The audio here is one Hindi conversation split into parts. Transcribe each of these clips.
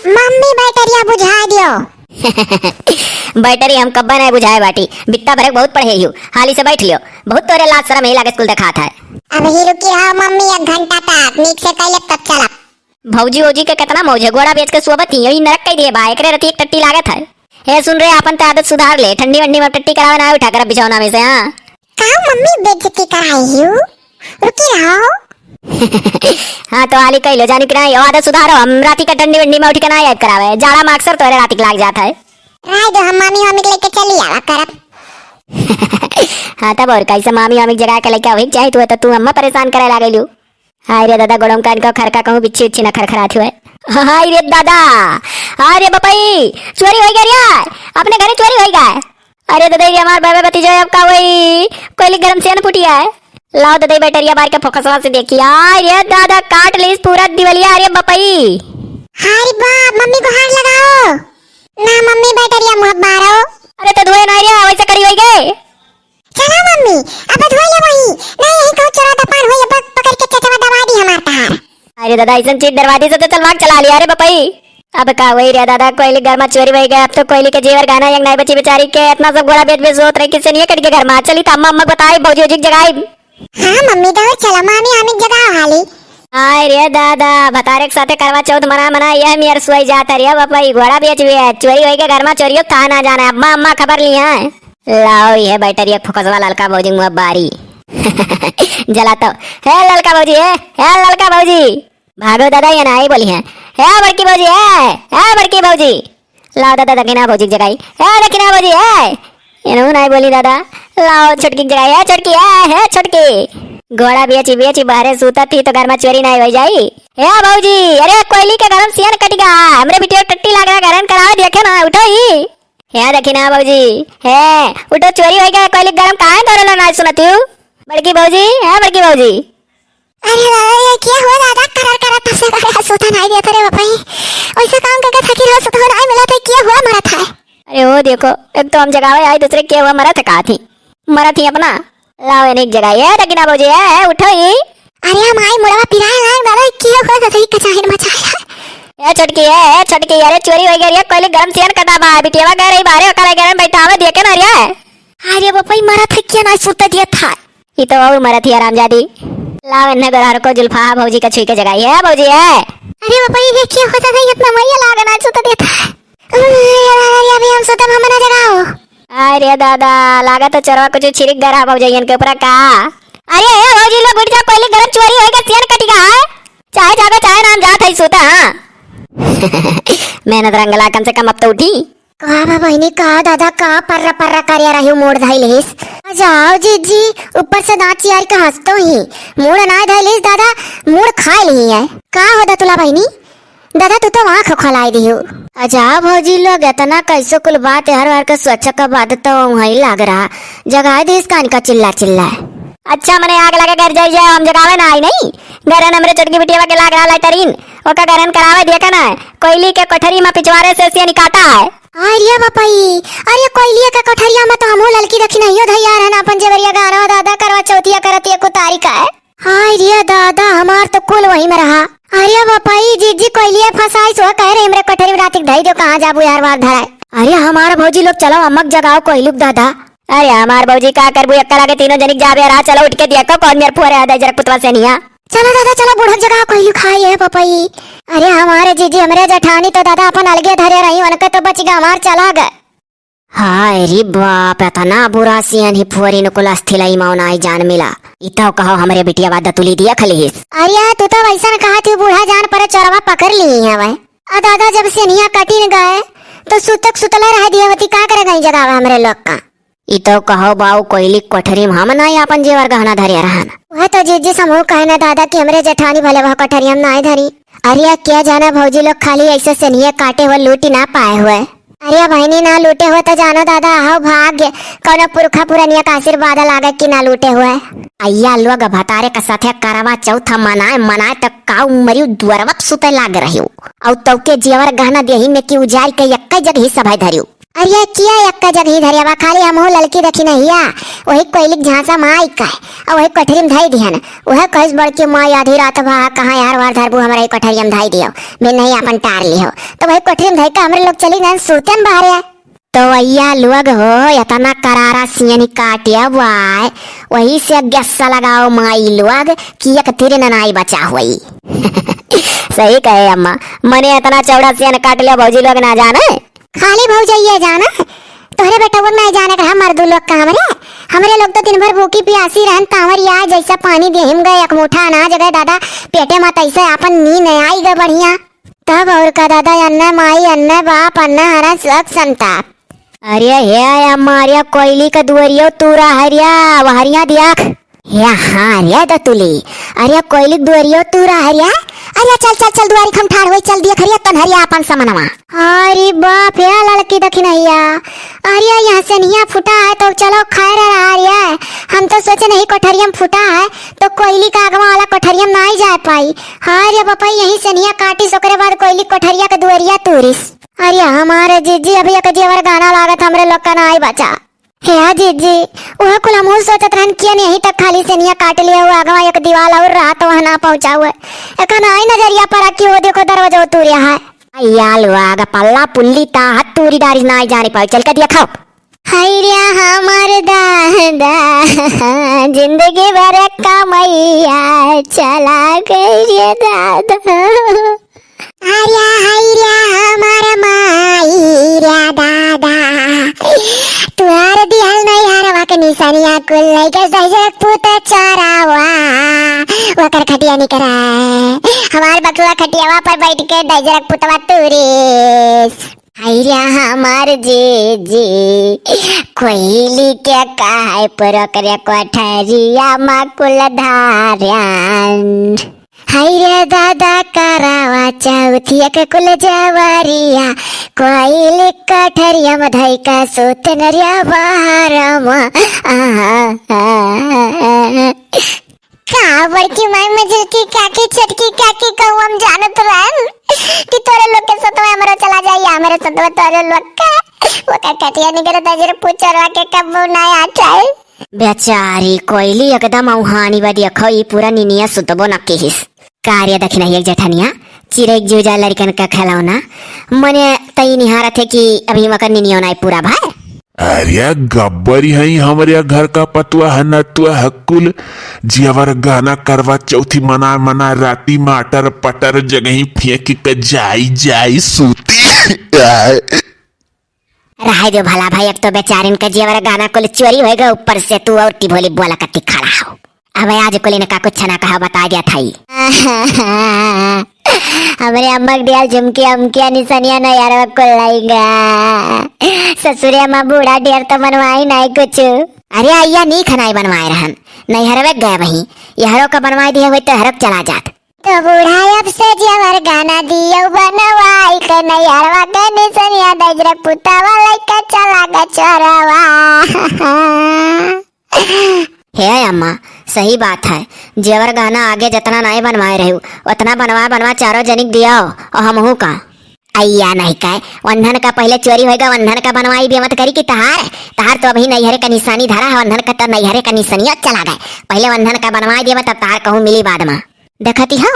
मम्मी बैटरिया बुझा दियो। बैटरी हम कब्बा नहीं बुझाए बाटी, बित्ता भरे बहुत पढ़े हियो, हाली से बैठ लियो। बहुत तोरे लाज शरम ही लागे स्कूल देखा था। अब ही रुकी रहो मम्मी 1 घंटा तक, नीक से कैले तब चलब। भौजी ओजी के कितना मौज है, गोड़ा बेच के सोबत ही यही नरक कई दिए बा, एकरे रती एक टट्टी लागत है। हे सुन रे, अपन ते आदत सुधार ले, ठंडी वंडी में टट्टी करावे ना उठा कर बिछौना में से। हां काऊ मम्मी बेइज्जती कराई हियो, रुकी रहो। हाँ तो हाली कह लो जानी कि नहीं, आदत सुधारो। हम राती का ठंडी वंडी में उठ के ना याद करावे, जाड़ा में अक्सर तोरे राती लाग जाता है। राय दो, हम मामी मम्मी को लेके चली आवा करब। हाँ तब और कैसे मामी वामी जगह के लेके आवही चाहे तो तू अम्मा परेशान करे लागे लियो। हाय रे दादा, गोड़म कान को खरका कहूं बिच्छी उच्छी न खरखरात हुए। हाय रे दादा, अरे बपई चोरी हो गया रे, अपने घरे चोरी हो गया। अरे दादा ये हमार बेबे भतीजो अब का वही कोयली गरम से न फुटिया है। लाओ दादा बैटरिया बार के फोकसवा से देखिए। अरे दादा काट ली पूरा दिवलिया। अरे बपई हाय बाप, मम्मी को हाथ लगाओ ना, मम्मी बैटरिया मुंह मारो। अरे तो धोए ना रे, वैसे करी होई गए। चलो मम्मी अब धोई ले वही, नहीं यही को चोरा दपान होई, पकड़ के चचवा दबा दी हमार तहार। अरे दादा ऐसा चीज दरवाजे से तो तलवार चला लिया। अरे बपई अब का वही रे दादा, कोयली घर में चोरी वही गया। अब तो कोयली के जेवर गाना यंग नहीं बची बेचारी के, इतना सब गोड़ा बेच बेच सोत रही किससे नहीं कट के घर में चली। तो अम्मा अम्मा बताई भौजी ओजी जगाई। हां मम्मी दो चलो, मामी हमें जगाओ हाली। आय रे दादा, बतारे के साथे करवा चौथ मना मना यह मेर सोई जाता रे बपई, घोड़ा बेच भी है चोरी होई के घर में चोरियो था ना जाना। अम्मा अम्मा खबर ली है। लाओ ये बैटरी फुकसवा ललका भौजी मुंह बारी। जला तो है ललका भौजी, है ललका भौजी, भागो दादा ये नहीं बोली है बड़की भौजी, है बड़की भौजी। लाओ दादा दक्षिणा भौजी जगाई, है दक्षिणा भौजी है, इन्हों नहीं बोली दादा। लाओ छुटकी जगाई, है छुटकी, है छुटकी। घोड़ा बेची बेची बाहरे सूता थी तो घर में चोरी नहीं हो जाई। हे भौजी, अरे कोयली के गरम सियन कट गया, हमरे बिटिया टट्टी लग रहा, गरम कराओ देखे ना, उठो ही। है देखी ना भौजी, है उठो, चोरी हो गया कोयली गरम काहे तोरे ना सुनती हूँ। बड़की भौजी, है बड़की भौजी। अरे दादा ये क्या हुआ दादा, करर करर तब से कर सोता नहीं देता रे बपई, वैसे काम करके थकी रहो, सुतो नहीं मिला था, क्या हुआ मरा था। अरे वो देखो, एक तो हम जगावे आई, दूसरे क्या हुआ मरा था, कहा थी मरा थी अपना। लाओ एक जगह है दक्षिणा भौजी, है उठो ही। अरे हम आई मुड़वा पिराए लाग दादा, क्या हुआ दादा, कचाहिन मचाया। ए छटकी, है छटकी, अरे चोरी हो गई रे, कोयली गरम सियन कटा बा, बिटिया गए रही बाहर अकेले गरम बैठावे देखे ना रे। अरे बपई मरा था, क्या ना सुता दिया था। ये तो और मरा थी आरामजादी। लाओ इन्हें गरार को जुल्फा भौजी का छुई के जगाई है भौजी, है। अरे बपई ये क्या होता था, इतना मैया लाग ना सुता दिया था। अरे हम सुता हम ना जगाओ। अरे दादा लागा तो चरवा कुछ छिरिक गरा भौजैयन के ऊपर का। अरे ए भौजी लो बुढ़ जा, कोयली गरम चोरी होएगा, सियन कटिगा है, चाहे जागो चाहे नाम जात है सोता। हां मेहनत रंगला, कम से कम अब तो उठी। कहा बहनी, कहा दादा, कहा पर्रा पर्रा करिया रही मोड़ धैलिस। जाओ जीजी, ऊपर से दांत चियार के हंसतो ही, मोड़ ना धैलिस दादा, मोड़ खाए ली है। का होदा तुला बहनी, दादा तू तो वहाँ खलाई दी हो। अजा भौजी लोग इतना कैसे कुल बात हर बार का स्वच्छ का बात तो वही लग रहा, जगा दे इसका इनका चिल्ला चिल्ला। अच्छा मने आग लगा घर जाई जाए, हम जगावे ना आई नहीं। गरन हमरे चटकी बिटिया के लाग रहा लाइटरीन, ओका गरन करावे देखा ना, कोयली के कोठरी में पिछवाड़े से सिया निकाटा है। अरे बपई, अरे कोयलिया का कोठरिया में तो हमहू ललकी रखी नहीं हो धैया रहना, अपन जेवरिया गाना दादा करवा चौथिया करती को तारीखा है। हाय रे दादा, हमार तो कुल वही में रहा। अरे बपई जीजी कोयलिया फसाई सो कह रहे हमरे कोठरी में रातिक धई दो, कहां जाबू यार बार धराए। अरे हमारा भौजी लोग चलो अम्मक जगाओ कोयलुक दादा। अरे हमार भौजी का करबू, एक लागे तीनों जनिक जाबे रहा, चलो उठ के देखो कौन मेरे फुरे आदा जरा पुतवा से निया। चलो दादा चलो, बुढ़क जगह कोयलू खाई है बपई। अरे हमारे जीजी हमरे जेठानी तो दादा अपन अलगे धरे रही, उनके तो बच गया, हमार चला गए। हाय रे बाप, इतना बुरा सियन ही फुरी नुकुल अस्थिलाई मौनाई जान मिला। इतो कहो हमरे बिटिया वादा तुली दिया खलीस। अरे तू तो वैसा कहा थी, बूढ़ा जान पर चरवा पकड़ ली है वह। और दादा जब से निया कटी न गए तो सुतक सुतला रह दिया वती, का करे गई जगह हमरे लोग का। इतो कहो बाऊ कोयली कोठरी में हम नहीं अपन जेवर गहना धरिया रहन। वह तो जीजी समूह कहना दादा कि हमरे जेठानी भले वह कोठरी हम नहीं धरी। अरे क्या जाना भौजी लोग खाली ऐसे से निया काटे हुए लूटी ना पाए हुए। अरे बहनी ना लूटे हुए तो जानो दादा आओ भाग्य, कौन पुरखा पुरानिया का आशीर्वाद लागे कि ना लूटे हुए। अय्या लोग भतारे का साथे करवा चौथा मनाए मनाए तक काऊ मरियो दुअरवत सुते लाग रहियो, और तो के जेवर गहना देही में की उजाड़ के एक जगह ही सभाई धरियो। अरे किया यक्का जगह धरियावा खाली हम ललकी देखी नहीं आ वही कोयलिक झांसा माई का और वही कठरी में धाई दिहन वह कहस बड़ के माई आधी रात भा कहाँ यार वार धरबू हमारे कठरिया में धाई दियो मैं नहीं अपन टार लियो तो वही कठरी में धाई का हमरे लोग चली गए सूतन बाहर तो वैया लोग हो इतना करारा सियनी काटिया वाय वही से गस्सा लगाओ माई लोग कि एक तेरे ननाई बचा हुई सही कहे अम्मा, मने इतना चौड़ा सियन काट लिया भौजी लोग ना जाने। खाली भौजाइया जाना तोहरे बेटा वो नहीं जाने का मर्दू लोग का हमरे लोग तो दिन भर भूखी प्यासी रहन कांवरिया जैसा पानी दे हिम गए एक मुठा अनाज गए दादा पेटे मत ऐसे अपन नींद आई गए बढ़िया तब और का दादा अन्न माई अन्न बाप अन्न हरा सब संताप। अरे हे अम्मा अरे कोयली का दुवरियो तूरा हरिया वहरिया दियाख या हाँ रे दतुली अरे कोयली दुवरियो तूरा हरिया अरे चल चल चल दुआरी खम ठाड़ होई चल दिया खरिया तन हरिया अपन समनवा। अरे बाप या लड़की दखी नैया अरे यहाँ से नहीं फूटा है तो चलो खैर रहा हम तो सोचे नहीं कोठरिया में फूटा है तो कोयली का अगवा वाला कोठरिया में नहीं जा पाई। हाँ रे बापा यही से नहीं काटी सोकरे बाद कोयली कोठरिया का दुआरिया तूरिस। अरे हमारे जीजी अभी एक जेवर गाना लागत हमरे लोग का ना आई बचा हे जीजी वह कुल हम सोचत रहन किया नहीं तक खाली से निया काट लिया हुआ अगवा एक दीवाल और रात वहां ना पहुंचा हुआ एखन आई नजरिया पर आकी हो देखो दरवाजा तूरिया है अय्या लुआग पल्ला पुल्ली ता हाथ तूरी डारी ना जाने पाई चल के दिया खाओ। हैरिया हमार दादा जिंदगी भर कमैया चला गई दादा हैरिया हैरिया हमार माईरा दादा तुहार दिहल नहीं हरवा के निशानिया कुल नहीं के सजक पुत चरावा वकर खटिया नहीं कराए हमार बकला खटियावा पर बैठ के डजरक पुतवा तुरिस हैरिया हमार जी कोयली के काहे पर करे कोठरिया माकुल धार्यान हैरिया दादा करावा चौथिया के कुल जवारिया कोयली कठरिया मधई का सोत नरिया बाहरम का बड़की माई मजल की काकी छटकी काकी कहू हम जानत रहन कि तोरे लोग के सतवा हमरो चला जाइए हमारे सतवा तोरे लोग का वो का कटिया निकल दजर पूछरवा के कब ना आचाए बेचारी कोयली एकदम औहानी बा देखो ई पूरा निनिया सुतबो न केहिस कार्य दखिना एक जेठनिया चिरेक जुजा लड़कन का खिलौना मने तई निहारा थे कि अभी मकर निनियो नाई पूरा भाई। अरे गब्बरी है हमारे घर का पतुआ है नतुआ हकुल जियावर गाना करवा चौथी मना मना राती माटर पटर जगही फेंक के जाई जाई सूती रहा दो भला भाई अब तो बेचारिन का जेवर गाना कुल चोरी होएगा ऊपर से तू और टिभोली बोला कत्ती खड़ा हो अब आज कुल ने का कुछ ना कहा बता दिया था हमारे अम्मा दिया झुमकी अमकिया निशानिया न यार कुल लाएगा ससुरे अम्मा बूढ़ा डेर तो बनवाई नहीं कुछ। अरे आइया नहीं खनाई बनवाए रहन नहीं हरवे गए वही यहरो का बनवाई दिया हुई तो हरक चला जात तो बूढ़ा अब से जेवर गाना दियो बनवाई के नहीं हरवा के निशानिया दजरक पुतावा लइका चला गा चोरवा। हे अम्मा सही बात है जेवर गाना आगे जितना नहीं बनवाए रहे उतना बनवा चारों जनिक दिया और हमहू का अय्या नहीं कहे वंधन का पहले चोरी होएगा वंधन का बनवाई भी मत करी कि तहार तो अभी नैहरे का निशानी धरा है वंधन का तो नैहरे का निशानिया चला गए पहले वंधन का बनवाई दिया तब तहार कहूँ मिली बाद में देखती हो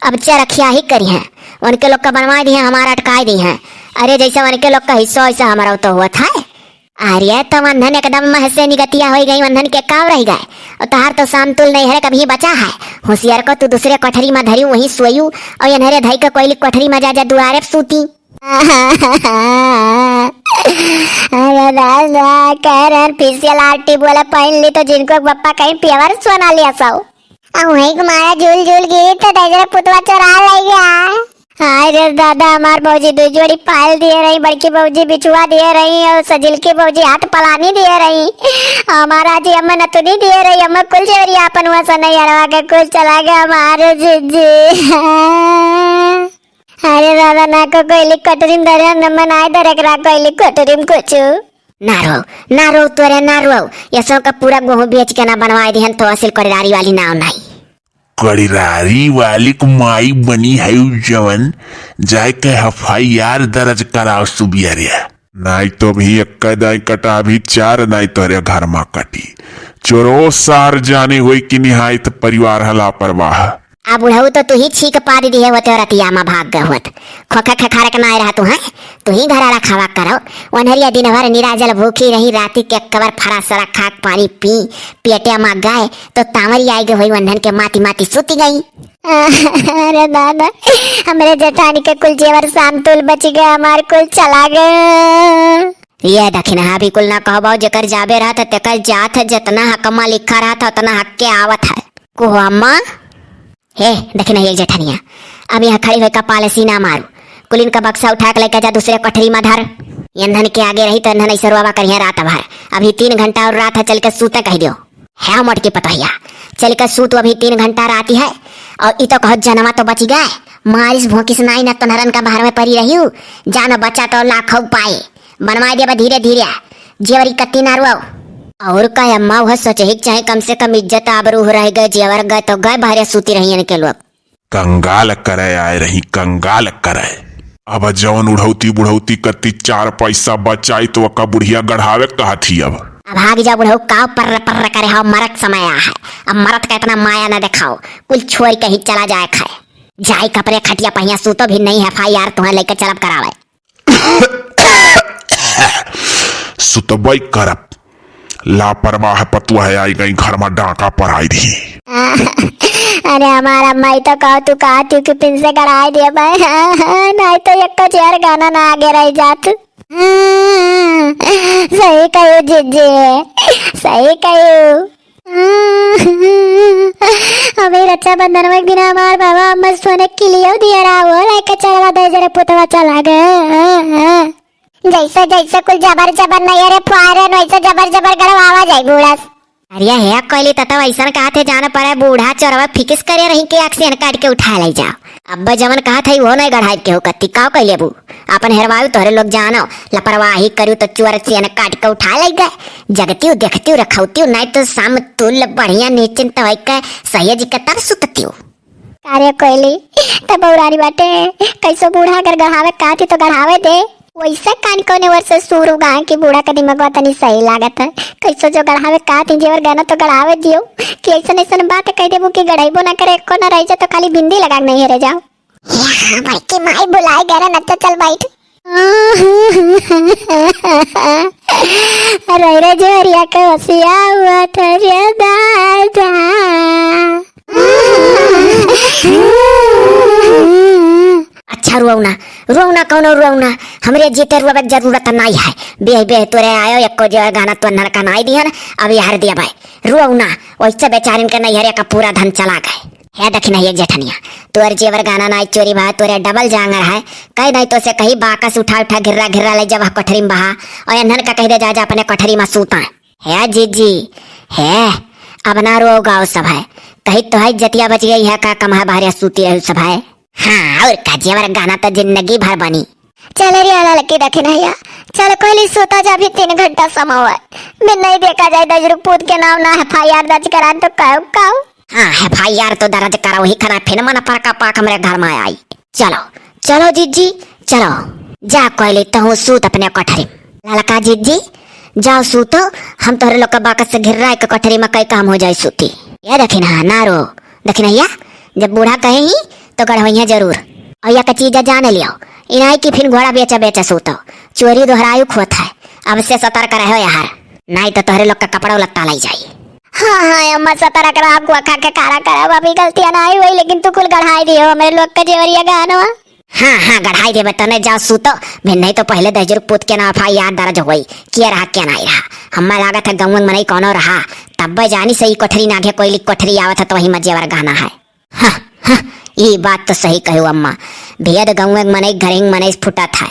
अब चरखिया ही करी है उनके लोग का बनवाई दी है हमारा अटकाई दी है अरे जैसा उनके लोग का हिस्सा वैसा हमारा तो हुआ था। अरे तो वंधन एकदम महसे निगतिया हो गई वंधन के काम रह गए और तहार तो सामतुल नैहरे कभी बचा है होशियार को तू दूसरे कोठरी में धरी वहीं सोयू और यनहरे धई का कोयली कोठरी में जा दुआरे सूती। अरे दादा करन फिसियल आरटी बोला पहन ली तो जिनको पप्पा कहीं प्यावर सोना लिया सो वहीं कुमारा झूल झूल गई तो दजरा पुतवा चोरा ले गया। अरे दादा हमार भौजी दो जोड़ी पायल दिए रही बड़की भौजी बिछुआ दिए रही और सजिल की भौजी हाथ पलानी दिए रही हमारा जी अम्मा नतुनी दिए रही अम्मा कुल जोरी अपन हुआ सना यारवा के कुछ चला गया हमारे जीजी। अरे दादा ना को कोयली कटरीम धरे नम्मा ना इधर एकरा कोयली कटरीम कुछ ना रो तोरे ना रो ये सब का पूरा गेहूं बेच के ना बनवाए दिहन तो असिल कड़ारी वाली नाव नहीं कड़ारी वाली को माई बनी है जवन जाए के एफआईआर दर्ज कराओ सुबियरिया। नहीं तो भी एक दाई कटा भी चार नहीं तोरे घर में कटी। चोरो सार जाने हुई कि निहायत परिवार हला परवाह। अब बुढ़ऊ तो तू ही छीक पा दी है वो रतिया में भाग गए होत खोखा खखार के ना रहा तू है तू ही घर आला खावा करो वनहरिया दिन भर निराजल भूखी रही राती के कवर फरा सरा खाक पानी पी पेटे में गए तो तामरी आई गई वंधन के माती माती सुती गई। अरे दादा हमारे जेठानी के कुल जेवर सामतुल बच गए हमार कुल चला गए। ये दक्षिणा भी कुल ना कहबो जेकर जाबे रहा था तेकर जात है जितना हकमा लिखा रहा था उतना हक के आवत है को अम्मा हे देखना ये जेठनिया अब यहाँ खड़ी हुई कपाल सीना मारू कुलीन का बक्सा उठा के लेकर जा दूसरे कोठरी में धर। ईंधन के आगे रही तो ईंधन ऐसा रुआ करिए रात भर अभी 3 घंटा और रात है चल के सूते कह दियो है मोट की पतहिया चल के सूत अभी 3 घंटा राती है और ई तो कहो जनवा तो बची गए मारिस भोंकिस नाई न तो नरन का बाहर में पड़ी रही हूँ जान बच्चा तो लाखों पाए बनवा दे धीरे धीरे जेवरी कत्ती ना रुआ और का अम्मा वह सोचे ही चाहे कम से कम इज्जत आबरू रह गए जेवर गए तो गए बाहर सूती रही इनके लोग कंगाल करे आए रही कंगाल करे। अब जौन उड़ौती बुढ़ौती कत्ती 4 पैसा बचाई तो वका बुढ़िया गढ़ावे कहा थी अब भाग जा बुढ़ऊ का पर्र पर्र करे हो मरत समय आ है अब मरत का इतना माया न दिखाओ कुल छोड़ के ही चला जाए खाए जाए कपड़े खटिया पहिया सूतो भी नहीं है FIR तुम्हें लेकर चलब करावे सुतबई करब लापरवाह पतुआ है आई गई घर में डाका पर आई रही। अरे हमारा माई तो कहो तू कहा तू कि पिन से गड़ाई दिया भाई नहीं तो एक तो चेयर गाना ना आगे रह जात। सही कहो जीजी सही कहो। अभी रक्षाबंधन में एक दिन हमारे बाबा अम्मा सोने के लिए दिया रहा वो लाइक चढ़वा दे जरा पुतवा चला गए जैसे जैसे कुल जबर जबर नहीं अरे फुआरे वैसे जबर जबर गड़वावा जाए बूढ़ा। अरे है कोयली तता वैसा कहा थे जाना पड़ा बूढ़ा चोरवा फिकिस करे रही के एक्सीडेंट काट के उठा ले जाओ अब्बा जवन कहा था वो नहीं गढ़ाई के हो कत्ती काव कैले बू अपन हेरवायु तोहरे लोग जानो लापरवाही करू तो चोर से काट के उठा ले गए जगती देखती रखती नहीं तो साम तुल बढ़िया निश्चिंत का सही जी तब सुतती अरे कोयली तब बौरानी बाटे कैसो बूढ़ा अगर गढ़ावे काटी तो गढ़ावे दे वैसे कान कोने वर्ष शुरू गाय की बूढ़ा का दिमाग तनी सही लागत है कैसो जो गढ़ावे का थी जेवर गाना तो गढ़ावे दियो कि ऐसा ऐसा बात कह देबो कि गढ़ाइबो ना करे एको ना रह जा तो खाली बिंदी लगा नहीं रह जाओ। हां भाई की माई बुलाए गरा न तो चल बैठ अरे रे जोरिया के हसिया हुआ था रे दादा अच्छा रुआउना कौन रुआउना हमरे जीते रुआ जरूरत नहीं है बे बे तोरे आयो एको जो गाना तो नरका नहीं दिहन अब यार दिया भाई रुआउना वैसे बेचारिन के नहीं हरे का पूरा धन चला गए है दखिना ये जेठनिया तोर जेवर गाना नहीं चोरी बहा तोरे डबल जांगर है कह नहीं तो से कहीं बाकस उठा उठा घिर्रा ले जब कोठरी में बहा और अनहन का कह दे जा अपने कोठरी में सूता है जीजी है अब ना रो गाओ सब है कहीं तो है जतिया बच गई है का कमा बाहर सूती रही सब है। हाँ और का जेवर गाना तो जिंदगी भर बनी चल रे आला लकी रखे नहीं चल कोई सोता जा भी 3 घंटा समय हुआ मैं नहीं देखा जाए दजरूपुत के नाम ना FIR दर्ज करा तो काओ हाँ FIR तो दर्ज कराओ ही खरा फिर मन पर का पाक हमारे घर में आई चलो चलो जीजी चलो जा कोयली तो सूत अपने कोठरी ललका जीजी जाओ सूतो हम तोहरे लोग का बाकस से घिर रहा कोठरी में कई काम हो जाए सूती ये दखिना नारो दखिना जब बूढ़ा कहे ही तो गढ़वैया जरूर और या चीज जान लियो इनाई की फिर घोड़ा बेचा सूतो चोरी दोहरायु खोत है अब से सतर्क रहो यार नहीं तो तोहरे लोग का कपड़ा लत्ता लाई जाए। हाँ अम्मा सतर्क रहा आपको खा के कारा करा अभी गलतियां ना हुई लेकिन तू कुल गढ़ाई दियो मेरे लोग का जेवरिया गाना। हाँ गढ़ाई दे तने जाओ सूतो भी नहीं तो पहले दजर पुत के ना FIR दर्ज हुई किया रहा क्या नहीं रहा हम्मा लागत है गंवंग में नहीं कोनो रहा तब जानी सही कोठरी नागे कोई कोठरी आवत है तो वही मजेवर गाना है। हाँ ये बात तो सही कहू अम्मा भेद गंवंग में नहीं घरेंग में नहीं फुटा था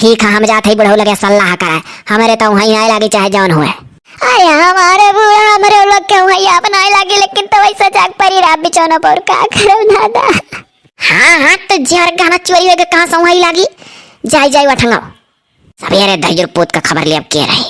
ठीक है हम जाते ही बुढ़ऊ लगे सलाह कराए हमारे तो वहीं आए लगे चाहे जौन हुए अरे हमारे बूढ़ा हमारे लोग क्यों है बनाए लगे लेकिन तो वैसा जाग परी रात बिचौना पर का करो दादा। हाँ तो जर गाना चोरी हो गया कहाँ से वहीं लगी जाई वठंगाओ सवेरे दजर पोत का खबर ले अब के रहे